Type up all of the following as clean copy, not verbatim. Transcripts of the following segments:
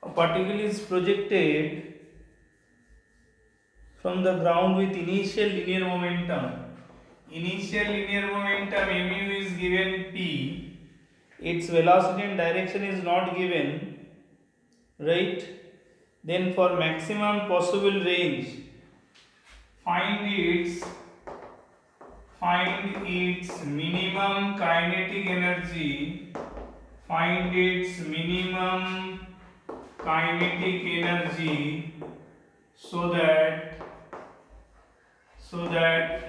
A particle is projected from the ground with initial linear momentum. Initial linear momentum mu is given p. Its velocity and direction is not given, right? Then for maximum possible range, find its minimum kinetic energy. Find its minimum kinetic energy so that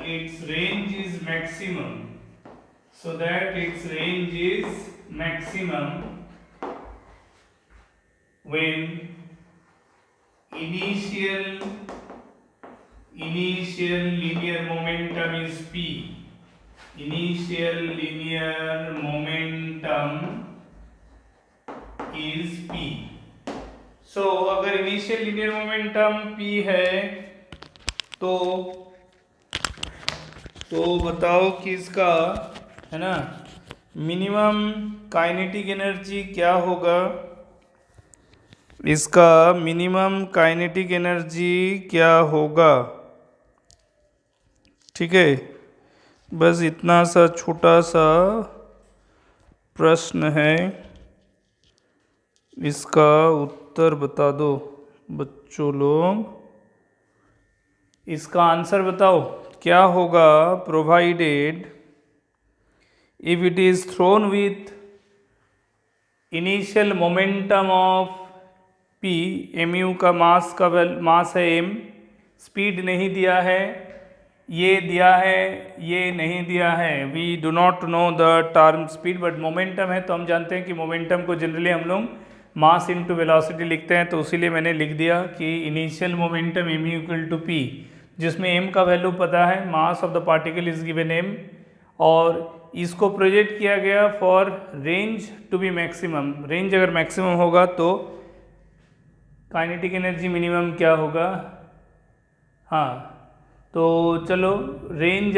its range is maximum. So that its range is maximum when initial linear momentum is p. Initial linear momentum is p. So अगर initial linear momentum p है तो बताओ कि इसका है ना minimum kinetic energy क्या होगा। इसका मिनिमम काइनेटिक एनर्जी क्या होगा, ठीक है। बस इतना सा छोटा सा प्रश्न है, इसका उत्तर बता दो बच्चों लोग। इसका आंसर बताओ क्या होगा। Provided if it is throne with initial momentum of p, mu का मास है m, स्पीड नहीं दिया है, ये दिया है, ये नहीं दिया है। We do not know the term speed but momentum है, तो हम जानते हैं कि मोमेंटम को जनरली हम लोग मास इनटू वेलोसिटी लिखते हैं, तो इसीलिए मैंने लिख दिया कि initial momentum m equal to p, जिसमें m का वैल्यू पता है, mass of the particle is given m, और इसको प्रोजेक्ट किया गया for range to be maximum. Range अगर मैक्सिमम होगा तो काइनेटिक एनर्जी मिनिमम क्या होगा। हाँ तो चलो रेंज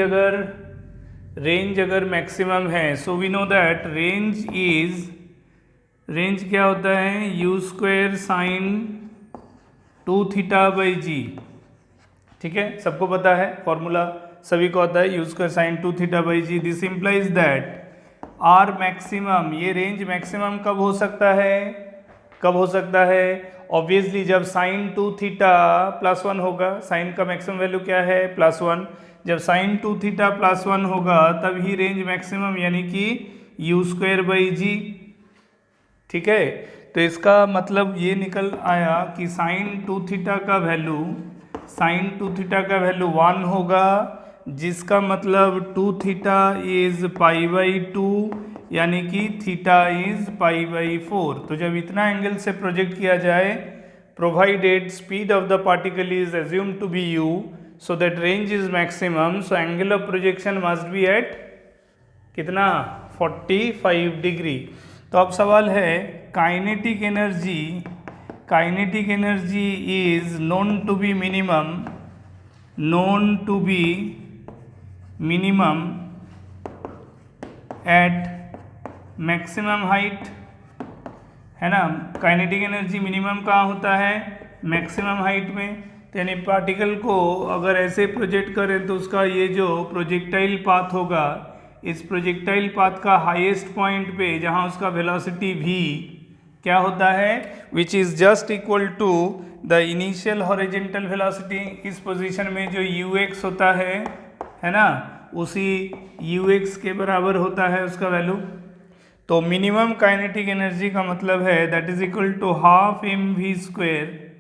अगर मैक्सिमम है, so we know that range क्या होता है, u square sine 2 theta by g, ठीक है, सबको पता है फॉर्मूला, सभी को आता है, u square sine 2 theta by g. This implies that R maximum, ये रेंज मैक्सिमम कब हो सकता है, ऑब्वियसली जब साइन 2 थीटा प्लस 1 होगा। साइन का मैक्सिमम वैल्यू क्या है, +1। जब साइन 2 थीटा +1 होगा तब ही रेंज मैक्सिमम, यानी कि u स्क्वायर बाई जी, ठीक है। तो इसका मतलब ये निकल आया कि साइन 2 थीटा का वैल्यू 1 होगा, जिसका मतलब 2 थीटा इज π/2, यानी कि थीटा इज π/4। तो जब इतना एंगल से प्रोजेक्ट किया जाए, provided speed of the particle is assumed to be u, so that range is maximum, so angle of projection must be at कितना, 45 डिग्री। तो अब सवाल है kinetic energy is known to be minimum at maximum height, है ना। Kinetic energy minimum कहाँ होता है, मैक्सिमम हाइट में। तो यानी पार्टिकल को अगर ऐसे प्रोजेक्ट करें तो उसका ये जो प्रोजेक्टाइल पाथ होगा, इस प्रोजेक्टाइल पाथ का हाईएस्ट पॉइंट पे जहाँ उसका वेलोसिटी v क्या होता है, which is just equal to the initial horizontal velocity. इस पोजीशन में जो ux होता है ना, उसी ux के बराबर होता है उसका वैल्यू। तो मिनिमम काइनेटिक एनर्जी का मतलब है that is equal to half mv square,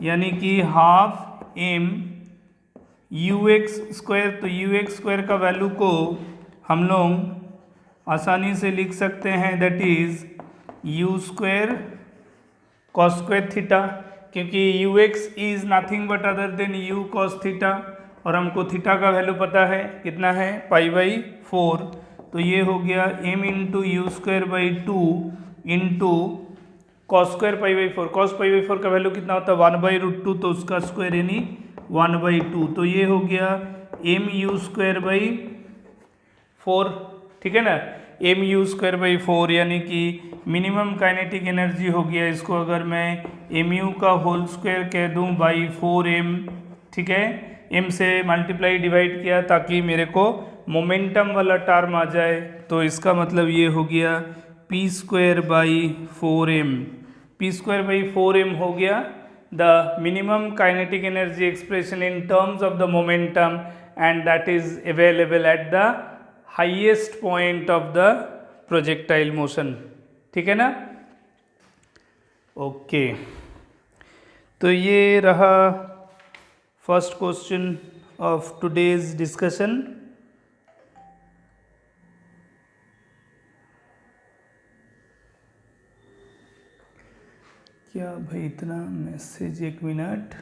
यानी कि हाफ m ux स्क्वायर। तो ux स्क्वायर का वैल्यू को हम लोग आसानी से लिख सकते हैं, that is u square cos square theta, क्योंकि ux is nothing but other than u cos theta, और हमको थीटा का वैल्यू पता है कितना है, π/4। तो ये हो गया m into u square by 2 into cos square π/4। Cos π/4 का वैल्यू कितना होता है, 1/√2, तो उसका स्क्वायर यानी 1/2। तो ये हो गया m u स्क्वायर बाई 4, ठीक है ना, m u स्क्वायर बाई 4, यानी कि मिनिमम काइनेटिक एनर्जी हो गया, इसको अगर मैं mu का होल स्क्वायर कह दूं बाई 4m, ठीक है, m से मल्टीप्लाई डिवाइड किया ताकि मेरे को मोमेंटम वाला टर्म आ जाए, तो इसका मतलब ये हो गया p square by 4m, p square by 4m हो गया the minimum kinetic energy expression in terms of the momentum, and that is available at the highest point of the projectile motion, ठीक है ना। ओके, तो ये रहा first question of today's discussion. क्या भाई इतना मैसेज, 1 मिनट।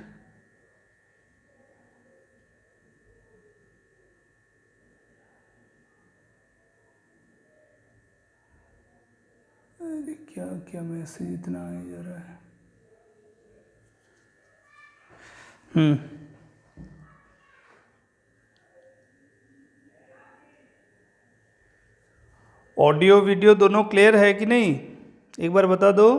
अरे क्या क्या मैसेज इतना आया जा रहा है। ऑडियो वीडियो दोनों क्लियर है कि नहीं, एक बार बता दो।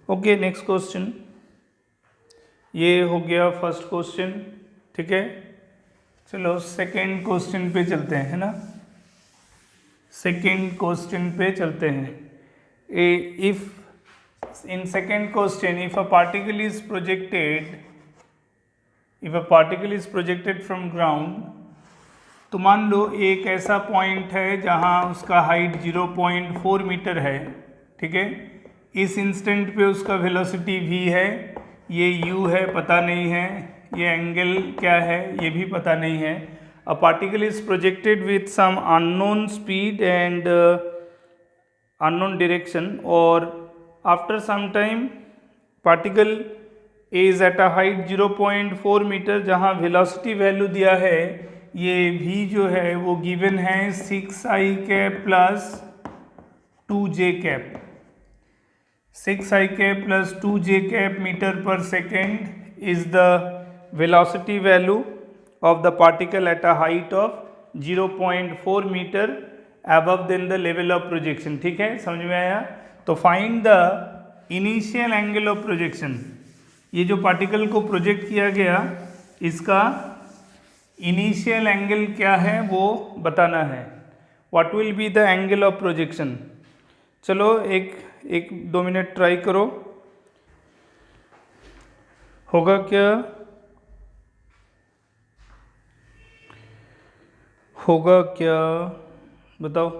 Okay, next question. ये हो गया फर्स्ट क्वेश्चन, ठीक है। चलो सेकंड क्वेश्चन पे चलते हैं, है ना। सेकंड क्वेश्चन पे चलते हैं। If in second question if a particle is projected from ground, तो मान लो एक ऐसा पॉइंट है जहां उसका हाइट 0.4 मीटर है, ठीक है। इस इंस्टेंट पे उसका वेलोसिटी v है, ये u है पता नहीं है, ये एंगल क्या है ये भी पता नहीं है। A particle is projected with some unknown speed and unknown direction, और after some time particle is at a height 0.4 meter, जहाँ वेलोसिटी वैल्यू दिया है ये v जो है वो गिवन है 6i cap plus 2j cap, 6i cap plus 2j cap meter पर second is the velocity value of the particle at a height of 0.4 meter above then the level of projection, ठीक है, समझ में आया। तो find the initial angle of projection, ये जो particle को प्रोजेक्ट किया गया इसका इनिशियल एंगल क्या है वो बताना है। What will be the angle of projection. चलो एक 2 मिनट ट्राई करो, होगा क्या, होगा क्या बताओ।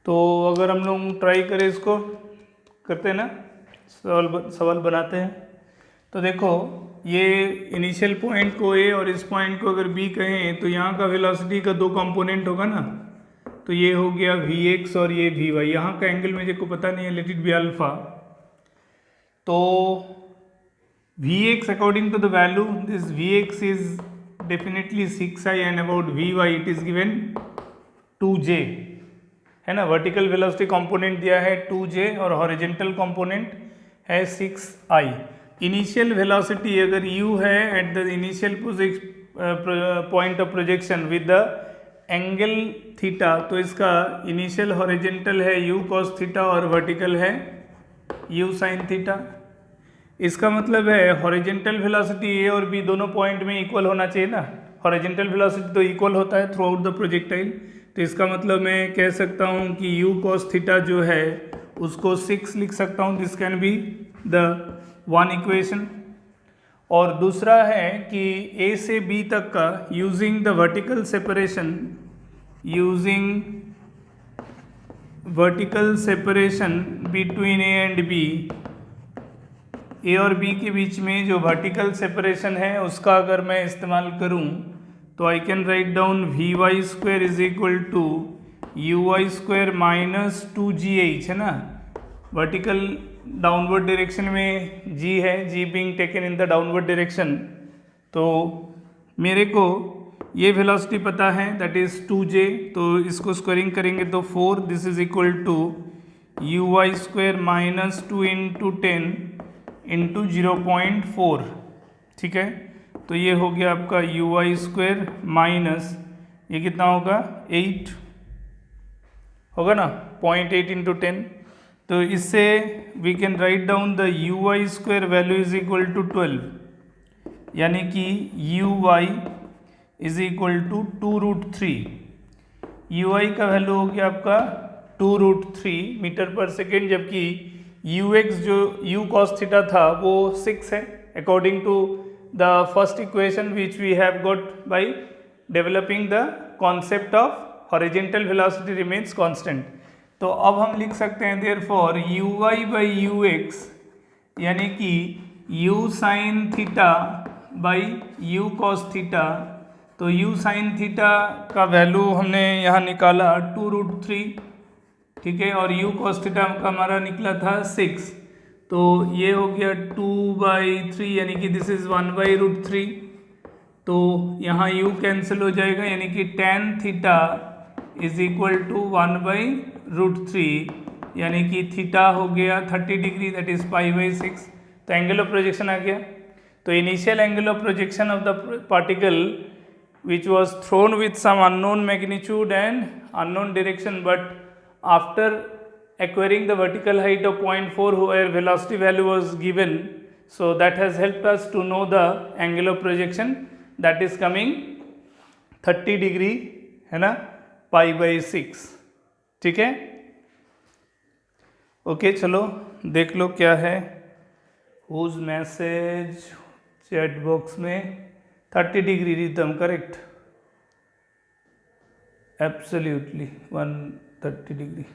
तो अगर हम लोग ट्राई करें, इसको करते हैं ना, सवाल बनाते हैं, तो देखो ये इनिशियल पॉइंट को ए और इस पॉइंट को अगर बी कहें तो यहाँ का वेलोसिटी का 2 कंपोनेंट होगा ना, तो ये हो गया Vx और ये Vy। यहाँ का एंगल मुझे को पता नहीं है, लेट इट बी अल्फा। तो Vx according to the value, this Vx is definitely 6i and about Vy it is given 2j, है ना। वर्टिकल वेलोसिटी कंपोनेंट दिया है 2j और हॉरिजॉन्टल कंपोनेंट है 6i। इनिशियल वेलोसिटी अगर u है at the initial point of projection with the angle theta, तो इसका इनिशियल हॉरिजॉन्टल है u cos थीटा और वर्टिकल है u sin थीटा। इसका मतलब है हॉरिजॉन्टल वेलोसिटी a और b दोनों पॉइंट में इक्वल होना चाहिए ना। हॉरिजॉन्टल वेलोसिटी तो इक्वल होता है थ्रू आउट द प्रोजेक्टाइल, तो इसका मतलब मैं कह सकता हूँ कि u cos थीटा जो है उसको 6 लिख सकता हूँ। This can be the one equation. और दूसरा है कि a से b तक का using the vertical separation, between a and b, a और b के बीच में जो वर्टिकल सेपरेशन है उसका अगर मैं इस्तेमाल करूं तो I can write down Vy square is equal to Uy square minus 2gh, है ना। वर्टिकल डाउनवर्ड डायरेक्शन में g है, g being taken in the downward direction, तो मेरे को ये वेलोसिटी पता है, दैट इज 2j, तो इसको स्क्वायरिंग करेंगे तो 4, this is equal to uy square minus 2 into 10 into 0.4, ठीक है। तो ये हो गया आपका uy स्क्वायर माइनस, ये कितना होगा 8 होगा ना, 0.8 इंटू 10। तो इससे we can write down the uy square value is equal to 12, यानी कि uy is equal to 2√3। ui का वैल्यू हो गया आपका 2√3 मीटर पर सेकेंड, जबकि ux जो u cos थीटा था वो 6 है, according to the first equation which we have got by developing the concept of horizontal velocity remains constant. तो अब हम लिख सकते हैं देयरफॉर uy बाई ux, यानी कि u sine theta by u cos theta. तो u साइन थीटा का वैल्यू हमने यहाँ निकाला 2√3, ठीक है, और u cos थीटा का हमारा निकला था 6, तो ये हो गया 2/3, यानी कि दिस इज 1/√3। तो यहाँ u कैंसिल हो जाएगा, यानी कि tan theta is equal to 1/√3, यानी कि थीटा हो गया 30 डिग्री, दैट इज π/6। तो एंगल ऑफ प्रोजेक्शन आ गया। तो initial angle of projection of the particle which was thrown with some unknown magnitude and unknown direction, but after acquiring the vertical height of 0.4 where velocity value was given, so that has helped us to know the angle of projection, that is coming 30 degree, है ना, π/6, ठीक है। Okay, चलो देख लो क्या है। Whose message chat box में 30 degree rhythm, correct, absolutely 130 degree.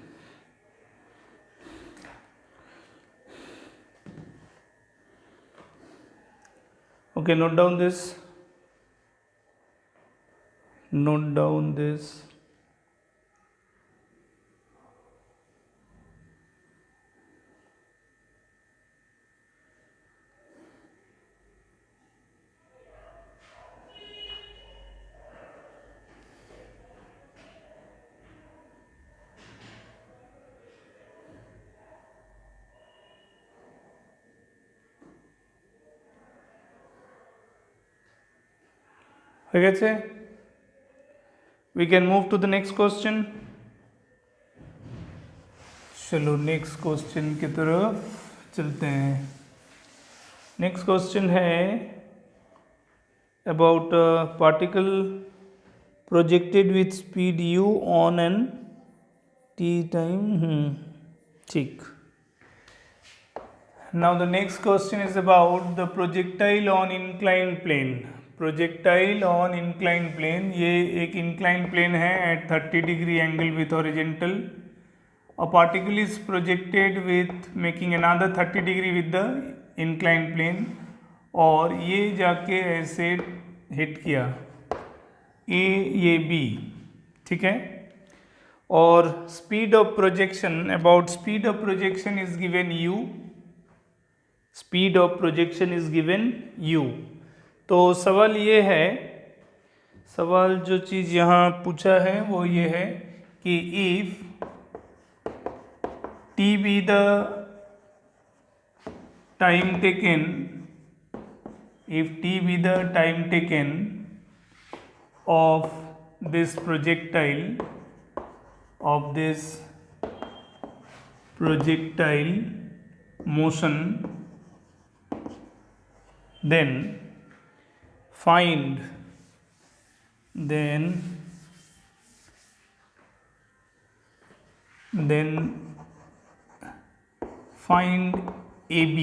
Okay, note down this, note down this. ঠিক আছে, we can move to the next question। चलो नेक्स्ट क्वेश्चन की तरफ चलते हैं। नेक्स्ट क्वेश्चन है about particle projected with speed u on an t time, ठीक। Now the next question is about the projectile on inclined plane. Projectile on incline plane, ये एक incline plane है at 30 degree angle with horizontal. A particle is projected with making another 30 degree with the incline plane, और ये जाके ऐसे hit किया ये B, ठीक है। और speed of projection, about speed of projection is given u, speed of projection is given u। तो सवाल ये है, सवाल जो चीज़ यहाँ पूछा है वो ये है कि if t be the time taken, if t be the time taken of this projectile, of this projectile motion, then find find AB।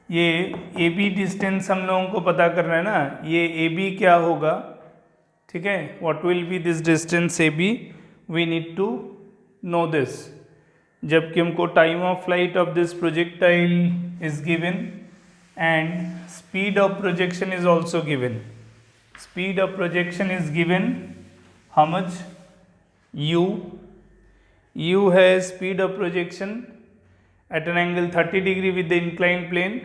ये AB डिस्टेंस हम लोगों को पता करना है ना, ये AB क्या होगा, ठीक है, what will be this distance AB, we need to know this. जबकि हमको time of flight of this projectile is given and speed of projection is also given। Speed of projection is given how much, u has speed of projection at an angle 30 degree with the inclined plane,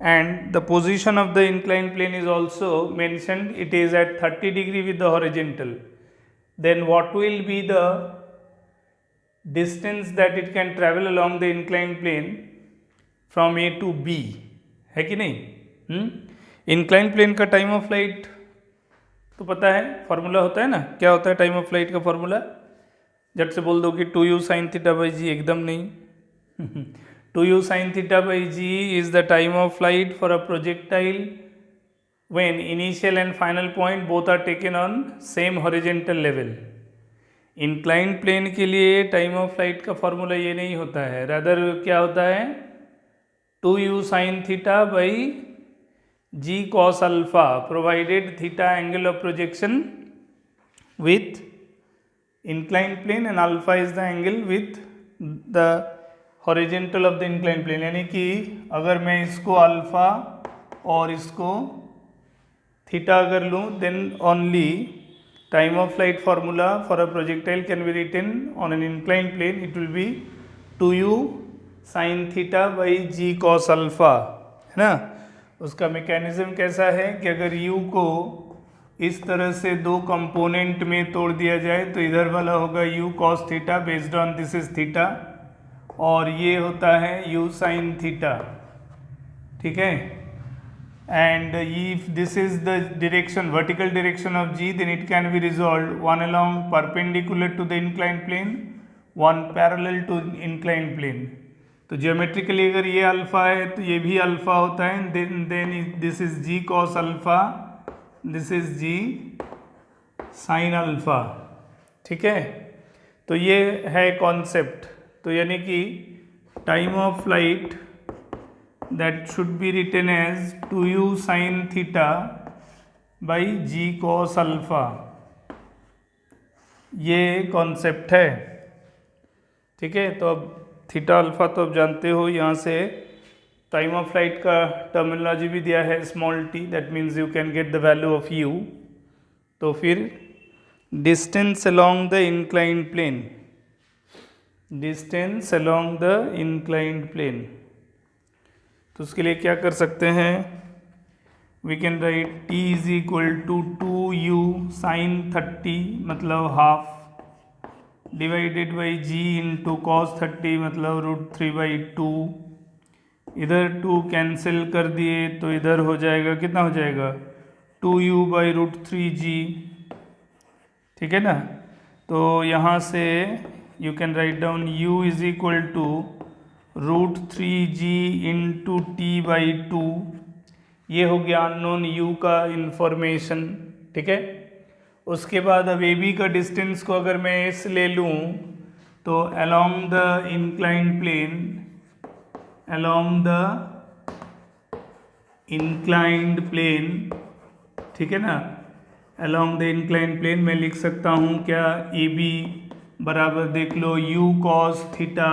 and the position of the inclined plane is also mentioned, it is at 30 degree with the horizontal, then what will be the distance that it can travel along the inclined plane from A to B, है कि नहीं? Incline plane का time of flight तो पता है, formula होता है ना, क्या होता है टाइम ऑफ फ्लाइट का फॉर्मूला? झट से बोल दो कि 2u sin थीटा बाई जी, एकदम नहीं। 2u sin theta by g is the time of flight for a projectile when initial and final point both are taken on same horizontal level. Inclined plane के लिए time of flight का formula ये नहीं होता है, rather क्या होता है 2u sin theta by g cos alpha provided theta angle of projection with inclined plane and alpha is the angle with the horizontal of the incline plane, यानी कि अगर मैं इसको अल्फा और इसको थीटा अगर लूँ, then only time of flight formula for a projectile can be written on an incline plane, it will be 2u sin theta by g cos alpha, है ना। उसका मैकेनिज्म कैसा है कि अगर u को इस तरह से दो कंपोनेंट में तोड़ दिया जाए तो इधर वाला होगा u cos theta based on this is theta, और ये होता है u sin थीटा, ठीक है। And if this is the direction, vertical direction of g, then it can be resolve one along perpendicular to the incline plane, one parallel to incline plane. तो geometrically अगर ये alpha है तो ये भी alpha होता है, then this is g cos alpha, this is g sin alpha, ठीक है। तो ये है कॉन्सेप्ट। तो यानी कि time of flight that should be written as 2u sin theta by g cos alpha, ये कॉन्सेप्ट है, ठीक है। तो अब थीटा अल्फा तो अब जानते हो, यहाँ से टाइम ऑफ फ्लाइट का टर्मिनोलॉजी भी दिया है small t, that means you can get the value of u। तो फिर distance along the inclined plane, distance along the inclined plane, तो उसके लिए क्या कर सकते हैं, we can write t is equal to 2u sin 30 मतलब half, divided by g into cos 30 मतलब √3/2। इधर 2 कैंसिल कर दिए तो इधर हो जाएगा, कितना हो जाएगा 2u बाई √3g, ठीक है ना। तो यहाँ से you can write down u is equal to √3g into t by 2, ये हो गया अननोन u का इंफॉर्मेशन, ठीक है। उसके बाद अब ए बी का डिस्टेंस को अगर मैं s ले लूँ तो along the inclined plane, along the inclined plane, ठीक है ना, along the inclined plane मैं लिख सकता हूँ क्या, ए बी बराबर देख लो u cos theta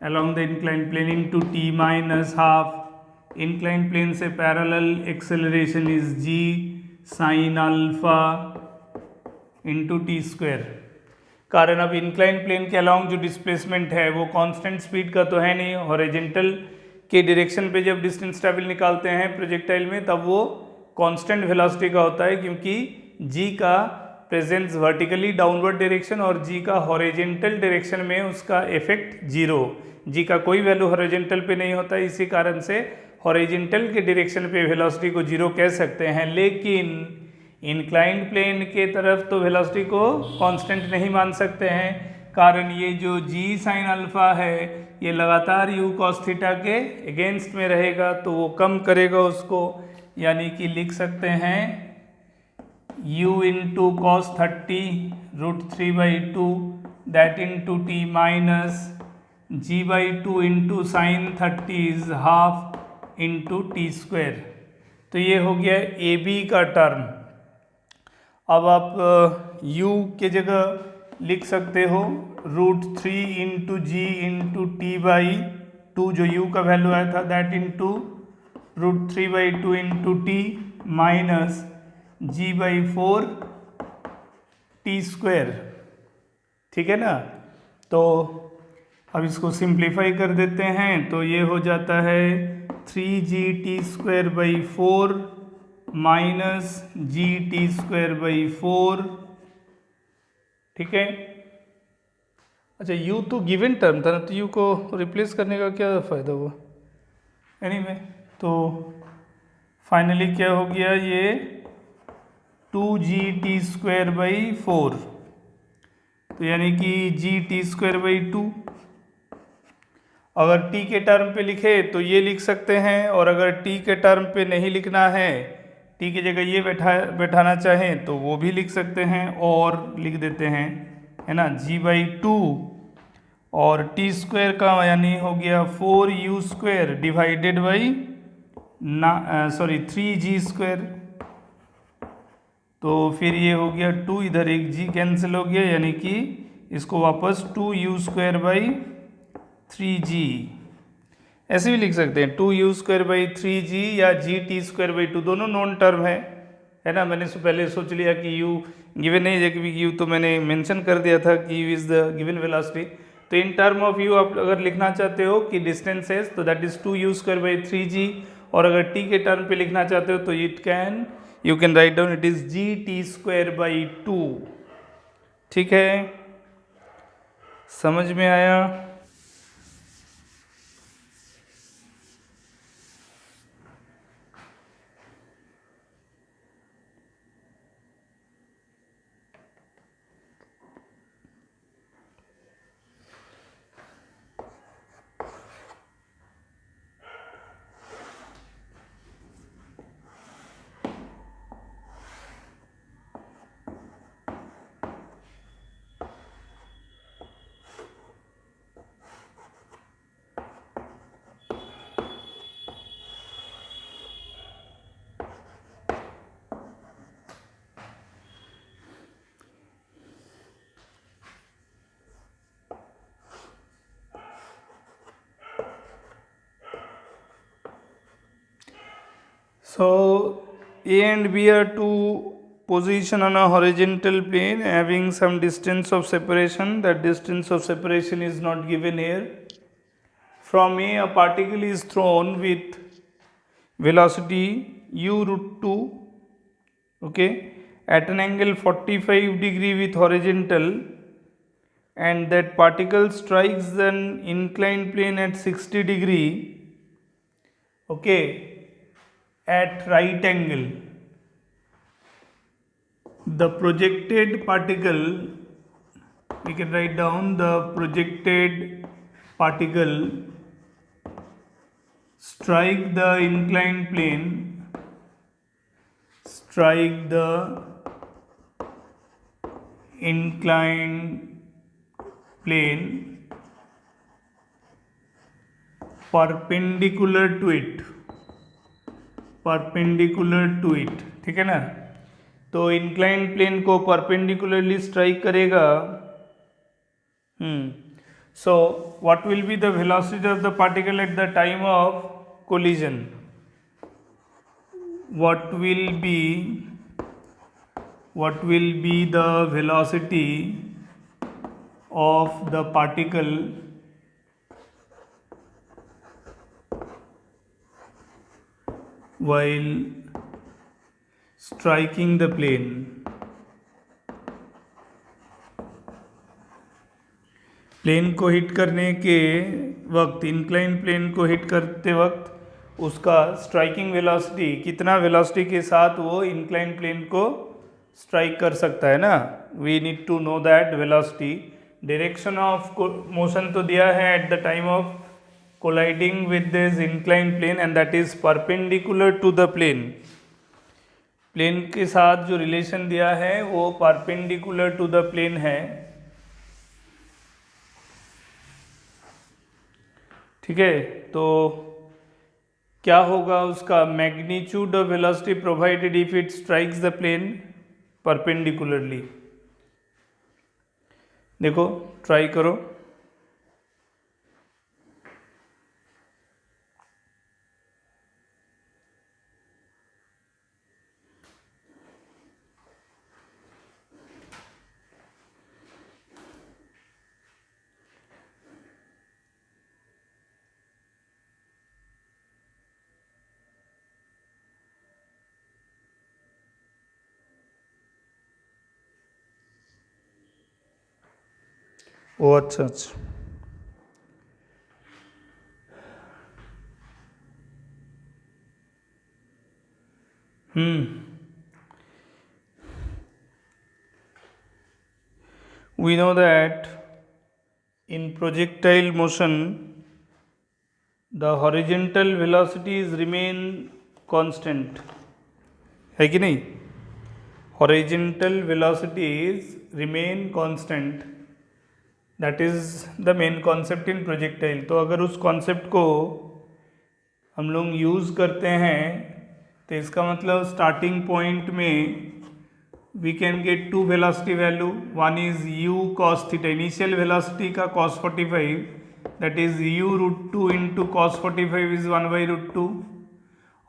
along the inclined plane into t minus half, inclined plane से parallel acceleration is g sin alpha into t square. कारण अब इंक्लाइन प्लेन के अलॉन्ग जो डिस्प्लेसमेंट है वो कांस्टेंट स्पीड का तो है नहीं, हॉरिजॉन्टल के डायरेक्शन पे जब डिस्टेंस ट्रैवल निकालते हैं प्रोजेक्टाइल में तब वो कांस्टेंट वेलोसिटी का होता है, क्योंकि g का प्रेजेंस वर्टिकली डाउनवर्ड डायरेक्शन और g का हॉरिजॉन्टल डायरेक्शन में उसका इफेक्ट जीरो, g का कोई वैल्यू हॉरिजॉन्टल पे नहीं होता, इसी कारण से हॉरिजॉन्टल के डायरेक्शन पे वेलोसिटी को जीरो कह सकते हैं। लेकिन इंक्लाइंड प्लेन के तरफ तो वेलोसिटी को कांस्टेंट नहीं मान सकते हैं, कारण ये जो g sin अल्फा है ये लगातार u cos थीटा के अगेंस्ट में रहेगा, तो वो कम करेगा उसको, यानी कि लिख सकते हैं u into cos 30 √3/2 that into t minus g/2 into sine 30 is half into T square. तो ये हो गया ए बी का टर्म। अब आप u के जगह लिख सकते हो √3 इंटू जी इंटू t/2, जो u का वैल्यू आया था that into √3/2 into t minus g/4 T square, ठीक है ना। तो अब इसको सिंप्लीफाई कर देते हैं तो ये हो जाता है 3GT²/4 माइनस GT²/4। ठीक है। अच्छा, u तो गिवन टर्म था ना, तो u को रिप्लेस करने का क्या फ़ायदा हुआ। एनीवे, तो फाइनली क्या हो गया, ये 2GT²/4, तो यानी कि GT²/2। अगर t के टर्म पे लिखे तो ये लिख सकते हैं, और अगर t के टर्म पे नहीं लिखना है, t की जगह ये बैठाना चाहें तो वो भी लिख सकते हैं, और लिख देते हैं, है ना, g/2 और t² का यानी हो गया 4u² डिवाइडेड बाई 3g²। तो फिर ये हो गया 2, इधर एक g कैंसिल हो गया, यानी कि इसको वापस 2u²/3g ऐसे भी लिख सकते हैं, 2u²/3g या GT²/2, दोनों नॉन टर्म है ना। मैंने पहले सोच लिया कि u गिवन नहीं है, क्योंकि u तो मैंने मेंशन कर दिया था कि u is the given velocity. तो इन टर्म ऑफ u आप अगर लिखना चाहते हो कि डिस्टेंस है, तो दैट इज 2u²/3g, और अगर t के टर्म पे लिखना चाहते हो तो you can write down it is GT²/2। ठीक है, समझ में आया। So A and B are two position on a horizontal plane having some distance of separation. That distance of separation is not given here. From A particle is thrown with velocity u√2, okay, at an angle 45° with horizontal, and that particle strikes an inclined plane at 60°, okay, at right angle. The projected particle, we can write down the projected particle strike the inclined plane, strike the inclined plane perpendicular to it, perpendicular to it. ठीक है ना, तो inclined plane को perpendicularly strike करेगा। So what will be the velocity of the particle at the time of collision, what will be the velocity of the particle while striking the plane। Plane को hit करने के वक्त, incline plane को hit करते वक्त उसका striking velocity, कितना velocity के साथ वो इंक्लाइन प्लेन को स्ट्राइक कर सकता है ना। We need to know that velocity. Direction of motion तो दिया है at the time of colliding with this inclined plane and that is perpendicular to the plane। Plane के साथ जो रिलेशन दिया है वो परपेंडिकुलर टू द प्लेन है। ठीक है, तो क्या होगा उसका magnitude of velocity provided if it strikes the plane perpendicularly. देखो, ट्राई करो। ओ अच्छा अच्छा, we know that in projectile motion the horizontal velocities remain constant, है कि नहीं? horizontal velocities remain constant, that is the main concept in projectile. तो अगर उस concept को हम लोग यूज़ करते हैं तो इसका मतलब स्टार्टिंग पॉइंट में we can get to velocity value. One is u cos theta, initial velocity का cos 45, that is u root two into cos 45 is 1/√2.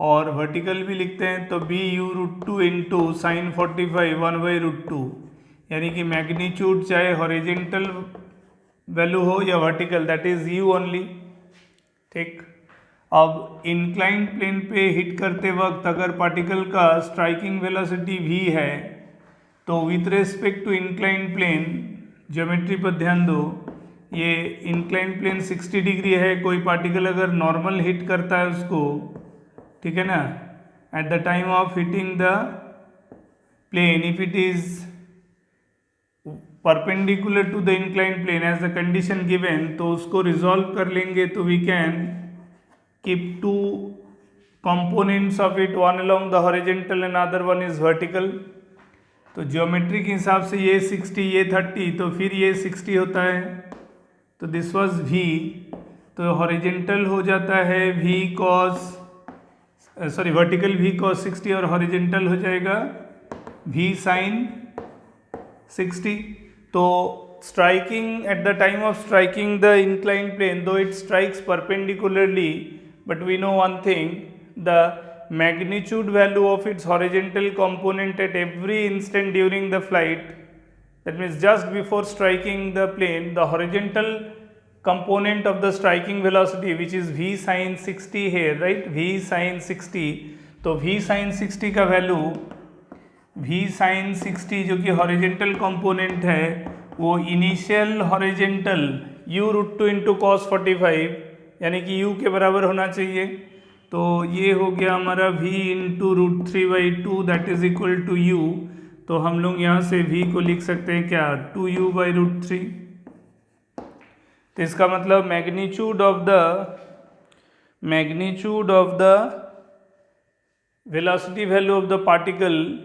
और वर्टिकल भी लिखते हैं तो b u root two into sine 45 1/√2, यानी कि magnitude चाहे हॉरिजेंटल वैल्यू हो या vertical, that is you only. ठीक. अब इंक्लाइंड प्लेन पे हिट करते वक्त अगर पार्टिकल का स्ट्राइकिंग वेलोसिटी v है तो with respect to inclined plane, geometry पर ध्यान दो, ये इंक्लाइंड प्लेन 60 डिग्री है. कोई पार्टिकल अगर नॉर्मल हिट करता है उसको, ठीक है ना, at the time of hitting the plane, if it is perpendicular to the inclined plane as the condition given, तो उसको रिजॉल्व कर लेंगे तो we can keep two components of it, one along the horizontal and other one is vertical. तो geometry के हिसाब से ये 60 ये 30, तो फिर ये 60 होता है, तो दिस वाज v, तो हॉरिजेंटल हो जाता है v cos, sorry vertical v cos 60 और हॉरिजेंटल हो जाएगा v sin 60. तो striking at the time of striking the inclined plane, though it strikes perpendicularly, but we know one thing, the magnitude value of its horizontal component at every instant during the flight, that means just before striking the plane, the horizontal component of the striking velocity, which is v sin 60 here, right, v sin 60, तो v sin 60 का value, v sin 60 जो कि horizontal component है, वो initial horizontal u root two into cos 45, यानी कि u के बराबर होना चाहिए. तो ये हो गया हमारा v into root 3/2, that is equal to u. तो हम लोग यहाँ से v को लिख सकते हैं क्या, 2u/√3. तो इसका मतलब magnitude of the velocity value of the particle,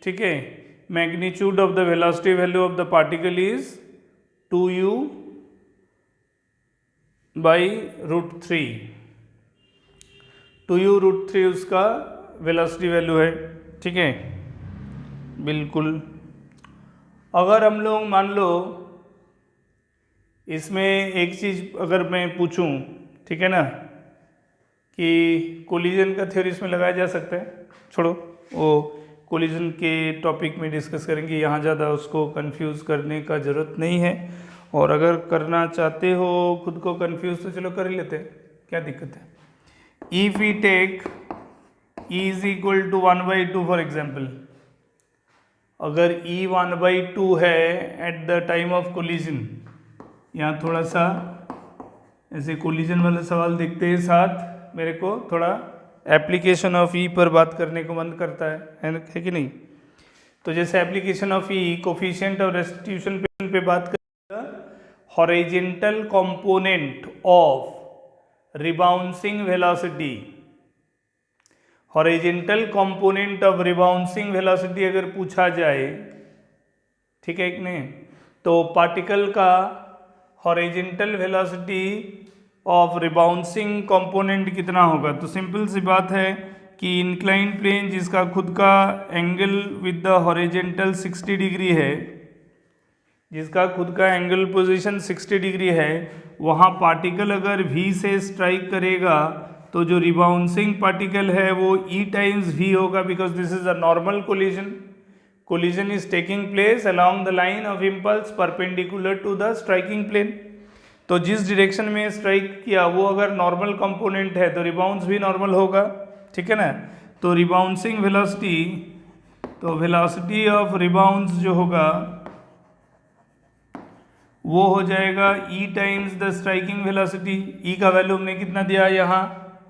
ठीक है, magnitude of the velocity value of the particle is 2u/√3. 2u√3 उसका वेलोसिटी वैल्यू है. ठीक है, बिल्कुल. अगर हम लोग मान लो इसमें एक चीज़ अगर मैं पूछूं, ठीक है ना, कि कोलिजन का थ्योरी इसमें लगाया जा सकता है, छोड़ो वो कोलिजन के टॉपिक में डिस्कस करेंगे, यहाँ ज़्यादा उसको कंफ्यूज करने का ज़रूरत नहीं है. और अगर करना चाहते हो खुद को कंफ्यूज तो चलो कर ही लेते हैं, क्या दिक्कत है. If we take E is equal to 1/2 for example, अगर E 1/2 है at the time of collision, यहाँ थोड़ा सा ऐसे कोलिजन वाला सवाल देखते हैं, साथ मेरे को थोड़ा एप्लीकेशन ऑफ E पर बात करने को मन करता है कि नहीं. तो जैसे एप्लीकेशन ऑफ E, कोफिशिएंट और रेस्टिट्यूशन पे बात करेगा, horizontal component of rebouncing velocity, horizontal component of rebouncing velocity अगर पूछा जाए, ठीक है कि नहीं, तो पार्टिकल का हॉरिजेंटल वेलोसिटी ऑफ रिबाउंसिंग कंपोनेंट कितना होगा. तो सिंपल सी बात है कि इंक्लाइंड प्लेन जिसका खुद का angle with the horizontal 60 degree है, जिसका खुद का एंगल पोजीशन 60 डिग्री है, वहाँ पार्टिकल अगर v से स्ट्राइक करेगा तो जो रिबाउंसिंग पार्टिकल है वो e टाइम्स v होगा, because this is a normal collision. Collision is taking place along the line of impulse perpendicular to the striking plane. तो जिस डायरेक्शन में स्ट्राइक किया वो अगर नॉर्मल कंपोनेंट है तो रिबाउंस भी नॉर्मल होगा. ठीक है ना. तो रिबाउंसिंग वेलोसिटी, तो वेलोसिटी ऑफ रिबाउंस जो होगा वो हो जाएगा ई टाइम्स द स्ट्राइकिंग वेलोसिटी। ई का वैल्यू हमने कितना दिया यहाँ,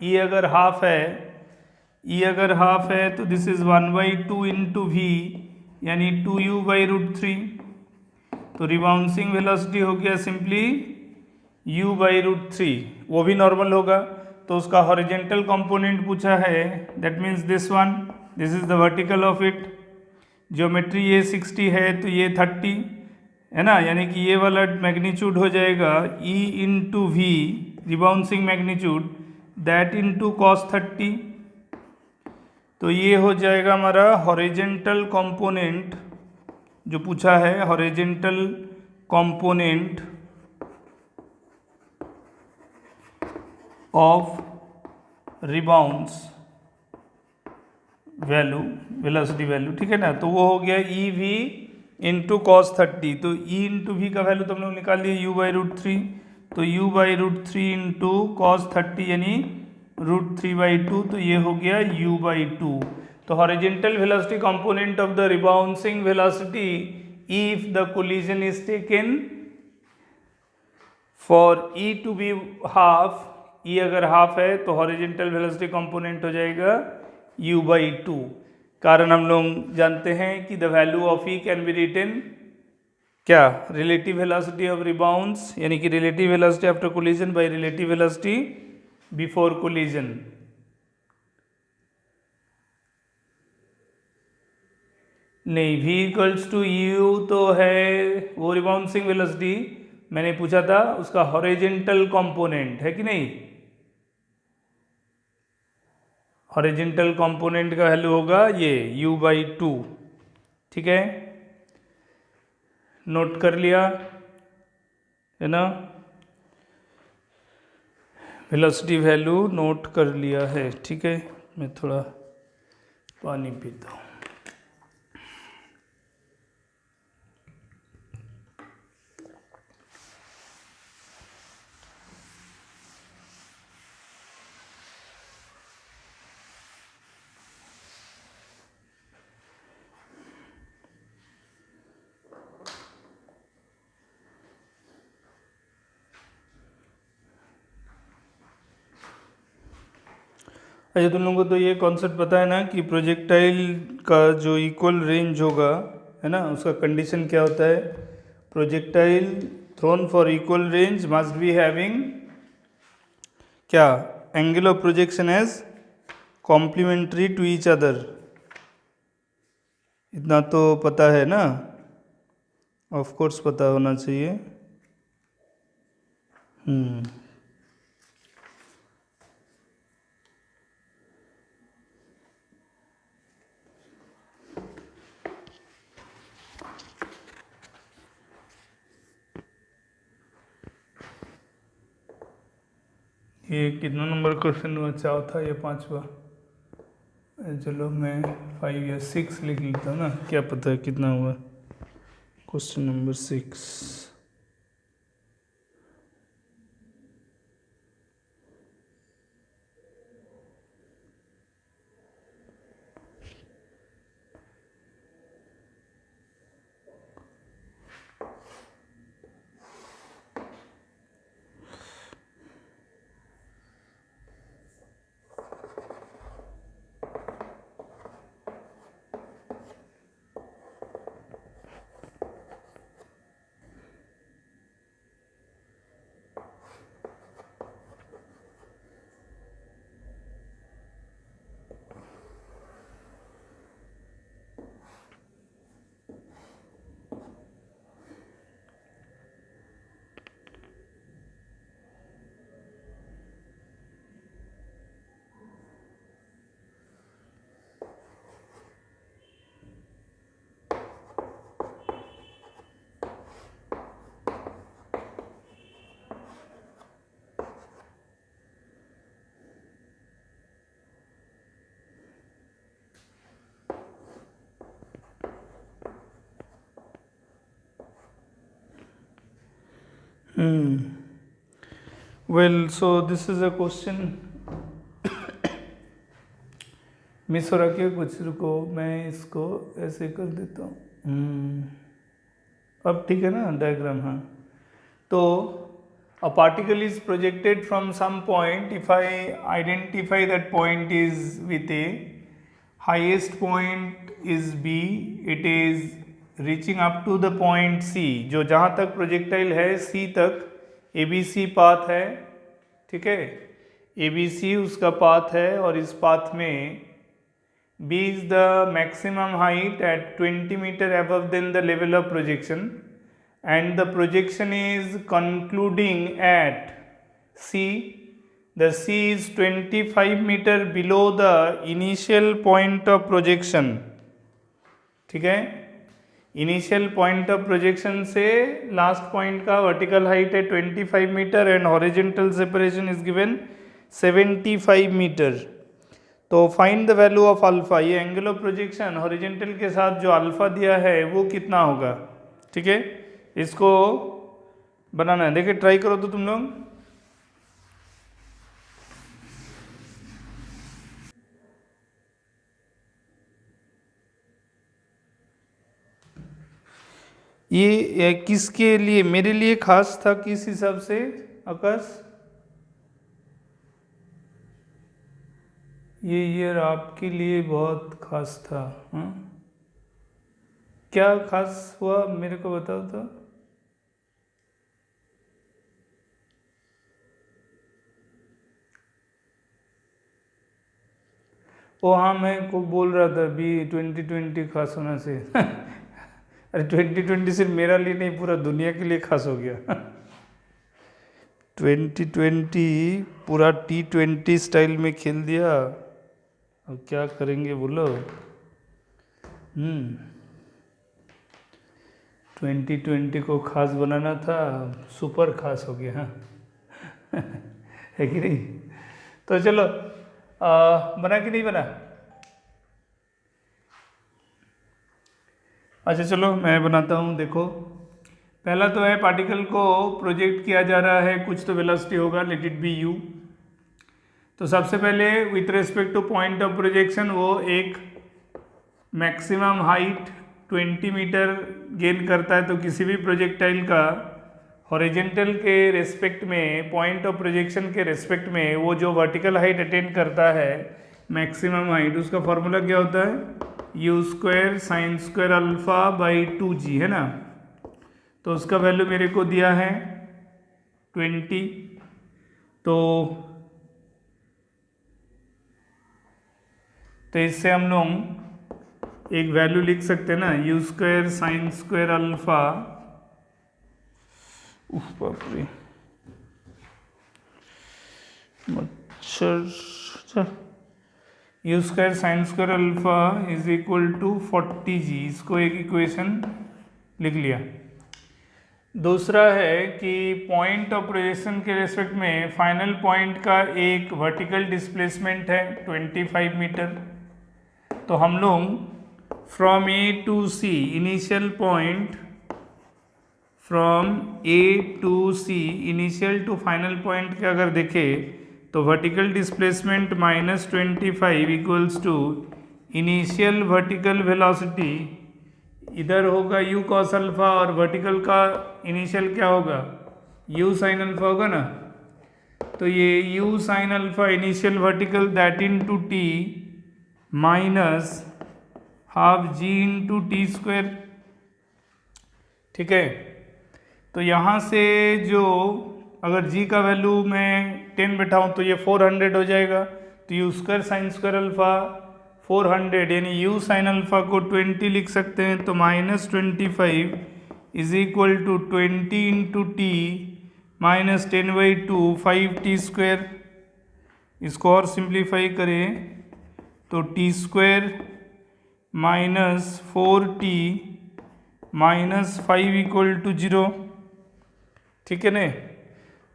ई अगर हाफ है, ई अगर हाफ है तो दिस इज 1/2 इंटू वी, यानी 2u/√3। तो रिबाउंसिंग वेलोसिटी हो गया सिंपली u/√3, वो भी नॉर्मल होगा। तो उसका हॉरिजेंटल कंपोनेंट पूछा है, that means this one, this is the vertical of it. Geometry ये 60 है तो ये 30 है ना, यानी कि ये वाला मैग्नीट्यूड हो जाएगा E into v, rebouncing magnitude, that into cos 30। तो ये हो जाएगा हमारा हॉरिजेंटल कंपोनेंट जो पूछा है, horizontal component of rebounce value, velocity value, ठीक है ना। तो वो हो गया ई वी इंटू cos 30। तो ई इंटू वी का वैल्यू तो हम लोग निकाल लिए u/√3। तो u/√3 इंटू cos 30 यानी √3/2, तो ये हो गया u/2। तो horizontal velocity component of the rebouncing velocity if the collision is taken for e to be half, e अगर हाफ है तो हॉरिजेंटल वेलोसिटी कंपोनेंट हो जाएगा u/2। कारण हम लोग जानते हैं कि the value of e can be written क्या, रिलेटिव वेलोसिटी ऑफ रिबाउंस, यानी कि relative velocity after collision by relative velocity before collision. नहीं, v इक्वल्स टू यू तो है वो रिबाउंसिंग वेलोसिटी, मैंने पूछा था उसका हॉरिजेंटल कंपोनेंट है कि नहीं। हॉरिजेंटल कंपोनेंट का वैल्यू होगा ये u/2, ठीक है, नोट कर लिया है ना, वेलोसिटी वैल्यू नोट कर लिया है, ठीक है। मैं थोड़ा पानी पीता हूँ। अच्छा, तुम लोगों को तो ये कॉन्सेप्ट पता है ना कि प्रोजेक्टाइल का जो इक्वल रेंज होगा है ना, उसका कंडीशन क्या होता है, projectile thrown for equal range must be having क्या, angle of projection as complementary to each other. इतना तो पता है ना, ऑफ कोर्स पता होना चाहिए। ये कितना नंबर क्वेश्चन हुआ, चौथा या पांचवा, चलो मैं 5 या 6 लिख लेता हूँ ना, क्या पता है कितना हुआ। Question number 6, well so this is a question miss हो रखी है कुछ, रुको मैं इसको ऐसे कर देता हूँ। अब ठीक है ना डायग्राम, हाँ तो a particle is projected from some point. If I identify that point is with a highest point is B, it is reaching up to the point C, जो जहाँ तक प्रोजेक्टाइल है C तक ABC पाथ है, ठीक है, ABC उसका path है और इस पाथ में B is the maximum height at 20 meter above than the level of projection and the projection is concluding at C. The C is 25 meter below the initial point of projection, ठीक है, initial point of projection से last point का vertical height है 25 metre and horizontal separation is given 75 metre. तो find the value of alpha, ये angle of projection horizontal के साथ जो अल्फा दिया है वो कितना होगा, ठीक है, इसको बनाना है। देखिए ट्राई करो तो तुम लोग, ये किसके लिए, मेरे लिए खास था किस हिसाब से आकाश? ये ईयर आपके लिए बहुत खास था, हाँ? क्या खास हुआ मेरे को बताओ तो। ओ हाँ, मैं को बोल रहा था भी 2020 खास होना से अरे 2020 सिर्फ मेरा लिए नहीं, पूरा दुनिया के लिए खास हो गया 2020 पूरा T20 स्टाइल में खेल दिया, अब क्या करेंगे बोलो। 2020 को खास बनाना था, सुपर खास हो गया, हाँ है कि नहीं? तो चलो बना कि नहीं बना? अच्छा चलो मैं बनाता हूँ। देखो पहला तो है पार्टिकल को प्रोजेक्ट किया जा रहा है, कुछ तो वेलोसिटी होगा, लेट इट बी u। तो सबसे पहले with respect two point of projection वो एक मैक्सिमम हाइट 20 मीटर गेन करता है। तो किसी भी प्रोजेक्टाइल का हॉरिजेंटल के रेस्पेक्ट में, पॉइंट ऑफ प्रोजेक्शन के रेस्पेक्ट में वो जो वर्टिकल हाइट अटेन करता है मैक्सिमम हाइट, उसका फॉर्मूला क्या होता है? You square sine square alpha by 2g, है ना। तो उसका वैल्यू मेरे को दिया है 20। तो इससे हम लोग एक वैल्यू लिख सकते हैं ना, u square sine square alpha, उफ बाप रे मच्छर, u square sine square alpha is equal to 40g, इसको एक इक्वेशन लिख लिया। दूसरा है कि पॉइंट ऑफ प्रोजेक्शन के रेस्पेक्ट में फाइनल पॉइंट का एक वर्टिकल डिस्प्लेसमेंट है 25 मीटर। तो हम लोग from A to C, initial point from A to C, initial to final point के अगर देखें तो vertical displacement -25 equals to initial vertical velocity, इधर होगा u cos अल्फा और वर्टिकल का इनिशियल क्या होगा? u साइन अल्फा होगा ना। तो ये u sine alpha initial vertical that into t minus half g into T square, ठीक है। तो यहाँ से जो अगर g का वैल्यू मैं 10 बैठाऊँ तो ये 400 हो जाएगा। तो you square sine square alpha 400, यानी u साइन अल्फा को 20 लिख सकते हैं। तो -25 is equal to 20 into t minus 10/2 5t square. इसको और सिंप्लीफाई करें तो t square minus 4t minus 5 equal to 0, ठीक है ना।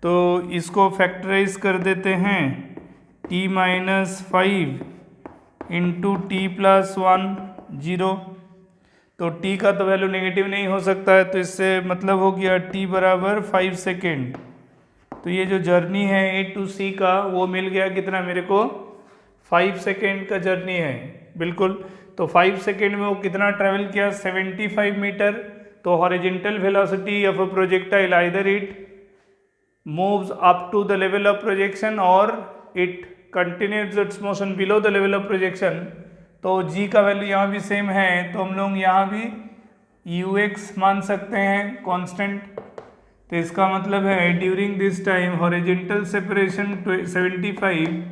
तो इसको फैक्टराइज कर देते हैं, t minus 5 into T plus 1 0। तो t का तो वैल्यू नेगेटिव नहीं हो सकता है, तो इससे मतलब हो गया t बराबर 5 सेकेंड। तो ये जो जर्नी है ए टू सी का वो मिल गया कितना मेरे को? 5 सेकेंड का जर्नी है, बिल्कुल। तो 5 सेकेंड में वो कितना ट्रैवल किया? 75 मीटर। तो horizontal velocity of a projectile either it moves up to the level of projection or it continues its motion below the level of projection, तो g का वैल्यू यहाँ भी सेम है, तो हम लोग यहाँ भी ux मान सकते हैं कांस्टेंट। तो इसका मतलब है during this time horizontal separation 75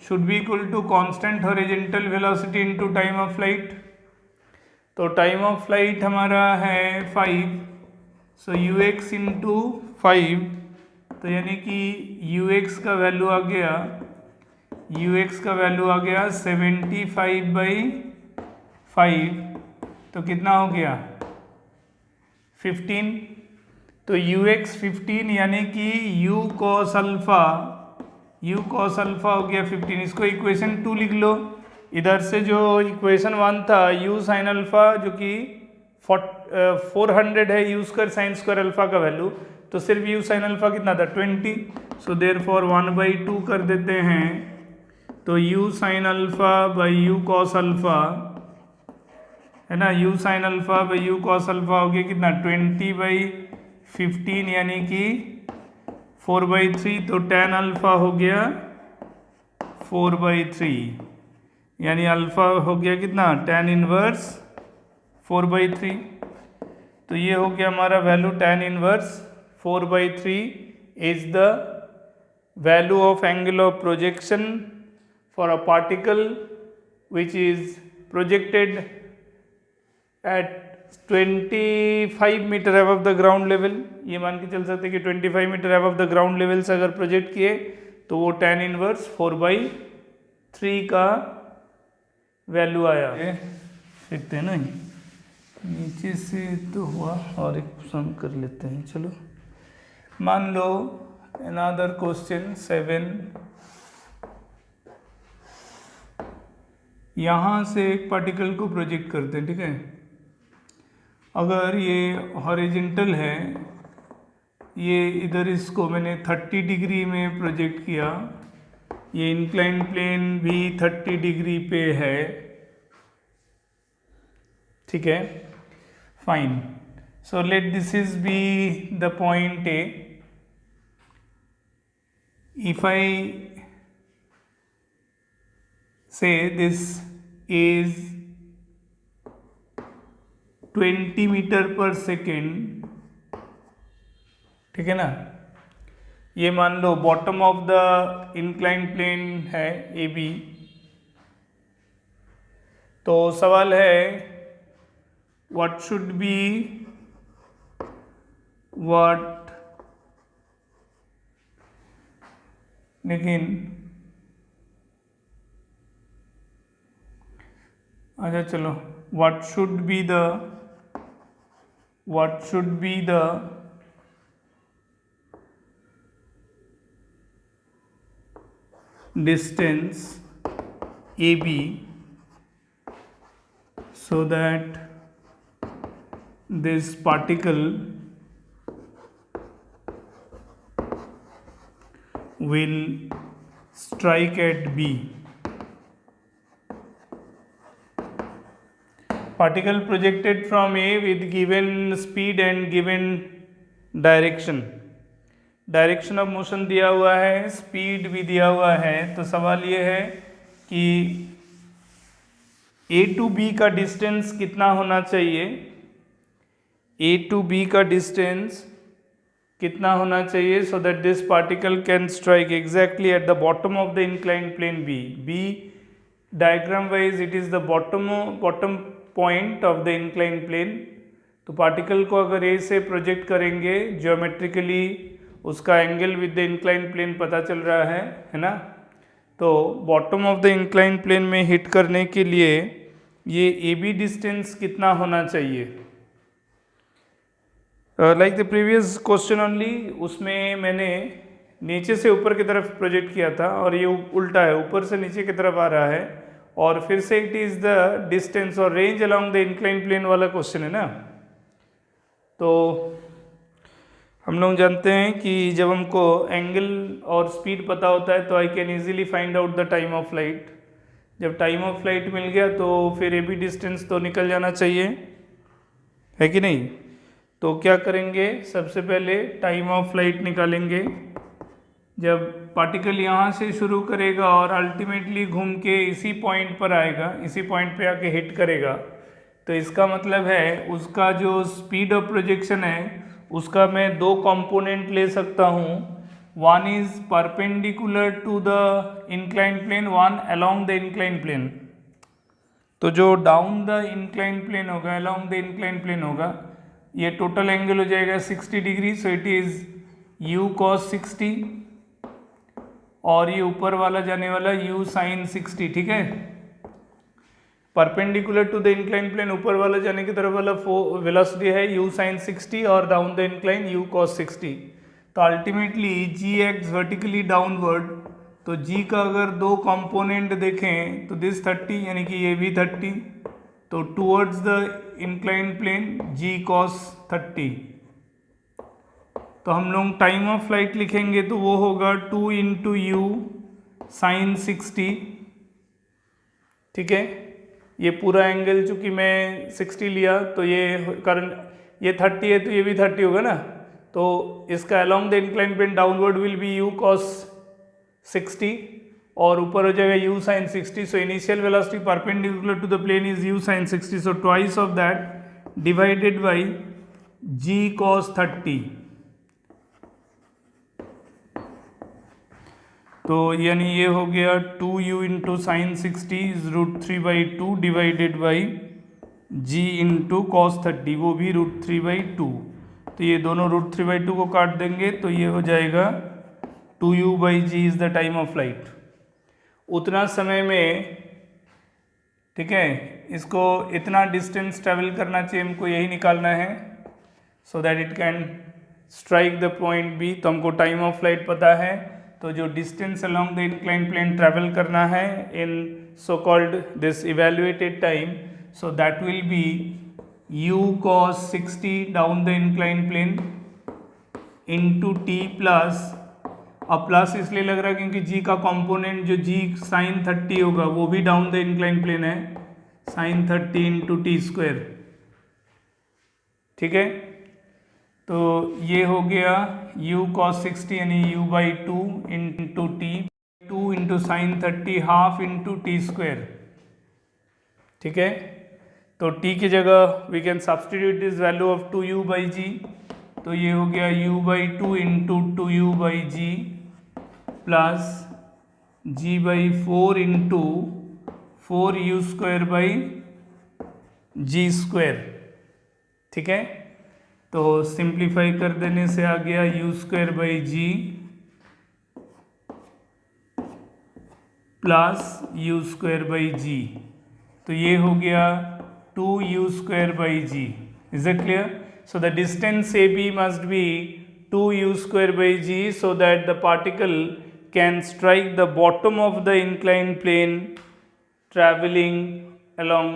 should be equal to constant horizontal velocity into time of flight. तो टाइम ऑफ फ्लाइट हमारा है 5, सो ux इंटू 5, तो यानी कि ux का वैल्यू आ गया 75/5, तो कितना हो गया 15। तो ux 15 यानी कि u cos अल्फा हो गया 15। इसको इक्वेशन 2 लिख लो। इधर से जो इक्वेशन 1 था u साइन अल्फा जो कि 400 है u square sine square alpha का वैल्यू, तो सिर्फ u साइन अल्फा कितना था 20, सो देयरफॉर 1/2 कर देते हैं। तो u sine alpha by u cos alpha है ना, u sine alpha by u cos alpha हो गया कितना 20/15 यानी कि 4/3, तो tan अल्फा हो गया 4/3 यानी अल्फा हो गया कितना tan इनवर्स 4/3। तो ये हो गया हमारा value tan inverse 4/3 is the value of angle of projection for a particle which is projected at 25 metre above the ground level। ये मान के चल सकते हैं कि 25 metre above the ground level से अगर प्रोजेक्ट किए तो वो tan इनवर्स 4/3 का वैल्यू आया। देखते हैं ना, नीचे से तो हुआ और एक सम कर लेते हैं। चलो मान लो another question 7, यहाँ से एक पार्टिकल को प्रोजेक्ट करते हैं, ठीक है। अगर ये हॉरिजॉन्टल है, ये इधर इसको मैंने 30 डिग्री में प्रोजेक्ट किया, ये इंक्लाइन प्लेन भी 30 डिग्री पे है, ठीक है, fine. So let this is be the point A. If I say this is 20 metre पर सेकेंड, ठीक है ना। ये मान लो bottom of the incline plane है ए बी। तो सवाल है व्हाट शुड बी लेकिन अच्छा चलो what should be the distance AB so that this particle will strike at B। Particle projected from A with given speed and given direction। Direction of motion दिया हुआ है, speed भी दिया हुआ है। तो सवाल ये है कि A to B का डिस्टेंस कितना होना चाहिए, A to B का डिस्टेंस कितना होना चाहिए so that this particle can strike exactly at the bottom of the incline plane B। Diagram wise it is the bottom point of the incline plane. तो particle को अगर A से project करेंगे geometrically, उसका angle with the incline plane पता चल रहा है ना। तो bottom of the incline plane में हिट करने के लिए ये ए बी डिस्टेंस कितना होना चाहिए। Like the previous question only, उसमें मैंने नीचे से ऊपर की तरफ प्रोजेक्ट किया था और ये उल्टा है, ऊपर से नीचे की तरफ आ रहा है। और फिर से इट इज़ द डिस्टेंस और range along the incline plane वाला क्वेश्चन है ना। तो हम लोग जानते हैं कि जब हमको एंगल और स्पीड पता होता है तो I can easily find out the time of flight. जब टाइम ऑफ फ्लाइट मिल गया तो फिर ए बी डिस्टेंस तो निकल जाना चाहिए, है कि नहीं। तो क्या करेंगे, सबसे पहले टाइम ऑफ फ्लाइट निकालेंगे। जब पार्टिकल यहाँ से शुरू करेगा और अल्टीमेटली घूम के इसी पॉइंट पर आएगा, इसी पॉइंट पे आके हिट करेगा, तो इसका मतलब है उसका जो स्पीड ऑफ प्रोजेक्शन है उसका मैं दो कंपोनेंट ले सकता हूँ। One is perpendicular to the incline plane, one along the incline plane. तो जो डाउन द इंक्लाइन प्लेन होगा, अलोंग द इंक्लाइन प्लेन होगा, ये टोटल एंगल हो जाएगा 60 degree. So it is u cos 60 और ये ऊपर वाला जाने वाला u sin 60। ठीक है, perpendicular to the incline plane ऊपर वाला जाने की तरफ वाला वेलोसिटी है u sin 60 और down the incline u cos 60। तो ultimately g acts vertically downward. तो g का अगर दो कंपोनेंट देखें तो दिस 30 यानी कि ये भी 30, तो towards the incline plane g cos 30। तो हम लोग टाइम ऑफ फ्लाइट लिखेंगे तो वो होगा 2 × u sin 60। ठीक है, ये पूरा एंगल चूंकि मैं 60 लिया तो ये कारण ये 30 है तो ये भी 30 होगा ना, तो इसका along the incline plane downward will be u cos 60 और ऊपर हो जाएगा u sin 60। So initial velocity perpendicular to the plane is u sin 60, so twice of that divided by g cos 30। तो यानी ये हो गया 2u × sin 60 is √3/2 divided by g × cos 30, वो भी √3/2। तो ये दोनों √3/2 को काट देंगे तो ये हो जाएगा 2u/g is the time of flight. उतना समय में, ठीक है, इसको इतना डिस्टेंस ट्रेवल करना चाहिए, हमको यही निकालना है so that it can strike the point B. तो हमको टाइम ऑफ फ्लाइट पता है, तो जो distance along the incline plane travel करना है in so called this evaluated time, so that will be u cos 60 down the incline plane into T plus, अब plus इसलिए लग रहा है क्योंकि g का कंपोनेंट जो g sin 30 होगा वो भी डाउन द इंक्लाइन प्लेन है, sin 30 × t²। ठीक है, तो ये हो गया u cos 60 यानी u/2 × t, 2 × sin 30 half × t²। ठीक है, तो t की जगह we can substitute this value of 2u/g, तो ये हो गया u/2 × 2u/g plus g/4 × 4u²/g²। ठीक है, तो सिंप्लीफाई कर देने से आ गया u²/g प्लस u²/g, तो ये हो गया 2u²/g। Is it clear? So the distance AB must be 2u²/g so that the particle can strike the bottom of the inclined plane traveling along,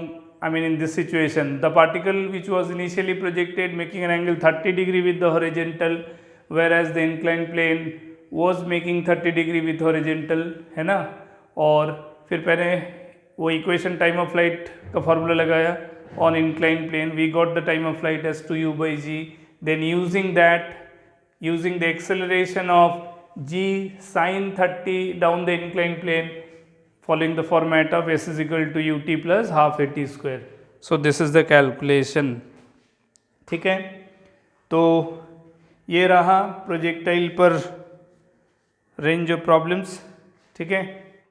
I mean in this situation the particle which was initially projected making an angle 30 degree with the horizontal, whereas the inclined plane was making 30 degree with horizontal, है ना। और फिर पहले वो equation time of flight का formula लगाया, on incline plane we got the time of flight as 2u/g, then using that, using the acceleration of g sin 30 down the inclined plane following the format of s is equal to ut plus half at square. So this is the calculation. ठीक है, तो ये रहा projectile पर range of problems. ठीक है।